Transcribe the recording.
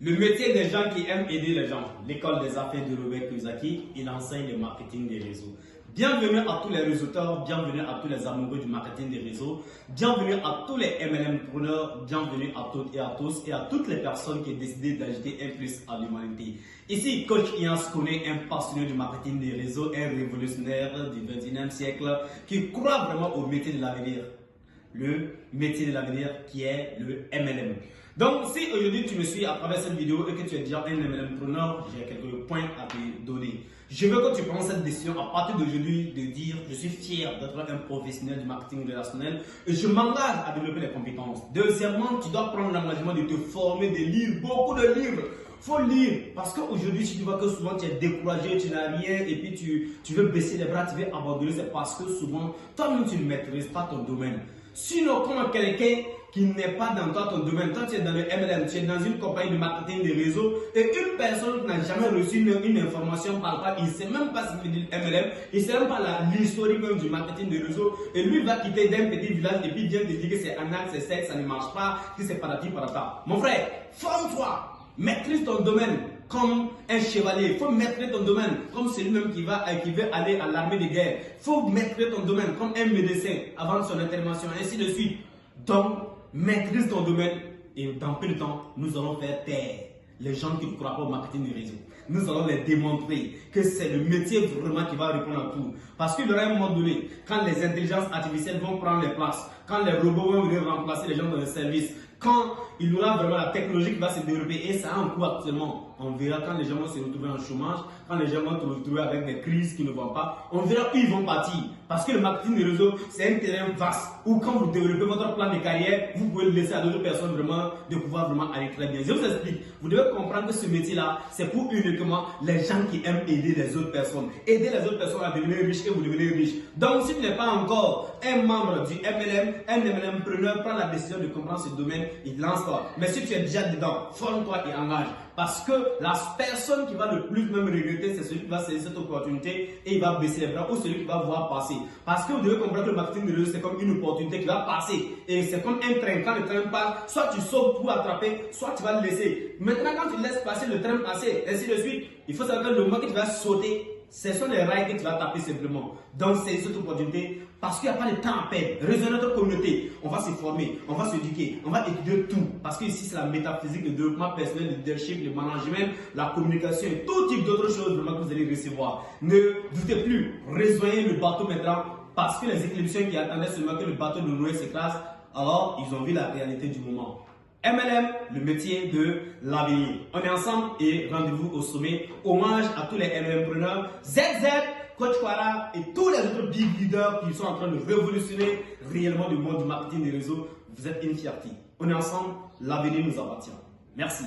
Le métier des gens qui aiment aider les gens. L'école des affaires de Robert Kiyosaki, il enseigne le marketing des réseaux. Bienvenue à tous les réseauteurs, bienvenue à tous les amoureux du marketing des réseaux, bienvenue à tous les MLM-preneurs, bienvenue à toutes et à tous et à toutes les personnes qui ont décidé d'ajouter un plus à l'humanité. Ici, Coach Ian Skone, un passionné du marketing des réseaux, un révolutionnaire du 21e siècle qui croit vraiment au métier de l'avenir. Le métier de l'avenir qui est le MLM. Donc, si aujourd'hui tu me suis à travers cette vidéo et que tu es déjà un MLM-preneur, j'ai quelques points à te donner. Je veux que tu prennes cette décision à partir d'aujourd'hui de dire je suis fier d'être un professionnel du marketing relationnel et je m'engage à développer les compétences. Deuxièmement, tu dois prendre l'engagement de te former, de lire beaucoup de livres. Faut lire parce qu'aujourd'hui, si tu vois que souvent tu es découragé, tu n'as rien et puis tu veux baisser les bras, tu veux abandonner, c'est parce que souvent toi-même tu ne maîtrises pas ton domaine. Sinon, comme quelqu'un qui n'est pas dans toi, ton domaine, toi tu es dans le MLM, tu es dans une compagnie de marketing des réseaux et une personne qui n'a jamais reçu une information par là, il ne sait même pas ce que veut dire MLM, il ne sait même pas l'historique du marketing des réseaux et lui va quitter d'un petit village et puis vient te dire que c'est anac, c'est sec, ça ne marche pas, que c'est patati patata. Mon frère, forme-toi, maîtrise ton domaine comme un chevalier. Il faut maîtriser ton domaine comme celui-même qui veut aller à l'armée de guerre. Il faut maîtriser ton domaine comme un médecin avant son intervention, ainsi de suite. Donc, maîtrise ton domaine et dans peu de temps, nous allons faire taire les gens qui ne croient pas au marketing des réseaux. Nous allons les démontrer que c'est le métier vraiment qui va répondre à tout. Parce qu'il y aura un moment donné, quand les intelligences artificielles vont prendre les places, quand les robots vont venir remplacer les gens dans le service, quand il y aura vraiment la technologie qui va se développer, et ça a un coût actuellement, on verra quand les gens vont se retrouver en chômage, quand les gens vont se retrouver avec des crises qui ne vont pas, on verra où ils vont partir. Parce que le marketing des réseaux, c'est un terrain vaste où quand vous développez votre plan de carrière, vous pouvez le laisser à d'autres personnes vraiment de pouvoir vraiment aller très bien. Je vous explique, vous devez comprendre que ce métier-là, c'est pour uniquement les gens qui aiment aider les autres personnes. Aider les autres personnes à devenir riches et vous devenez riches. Donc si tu n'es pas encore un membre du MLM, un MLM-preneur, prends la décision de comprendre ce domaine, il lance-toi. Mais si tu es déjà dedans, forme-toi et engage. Parce que la personne qui va le plus même regretter, c'est celui qui va saisir cette opportunité et il va baisser les bras ou celui qui va voir passer. Parce que vous devez comprendre que le marketing de réseau, c'est comme une opportunité qui va passer. Et c'est comme un train. Quand le train passe, soit tu sautes pour attraper, soit tu vas le laisser. Maintenant, quand tu laisses passer le train passer, ainsi de suite, il faut savoir que le moment que tu vas sauter, ce sont les rails que tu vas taper simplement. Donc, c'est cette opportunité parce qu'il n'y a pas de temps à perdre. Rejoignez notre communauté. On va se former, on va s'éduquer, on va étudier tout. Parce que ici, c'est la métaphysique, le développement personnel, le leadership, le management, la communication et tout type d'autres choses vraiment que vous allez recevoir. Ne doutez plus, rejoignez le bateau maintenant parce que les éclipseurs qui attendaient seulement que le bateau de Noé s'écrase, alors ils ont vu la réalité du moment. MLM, le métier de l'avenir. On est ensemble et rendez-vous au sommet. Hommage à tous les MLM-preneurs, ZZ, Coach Kwara et tous les autres big leaders qui sont en train de révolutionner réellement le monde du marketing des réseaux. Vous êtes une fierté. On est ensemble, l'avenir nous appartient. Merci.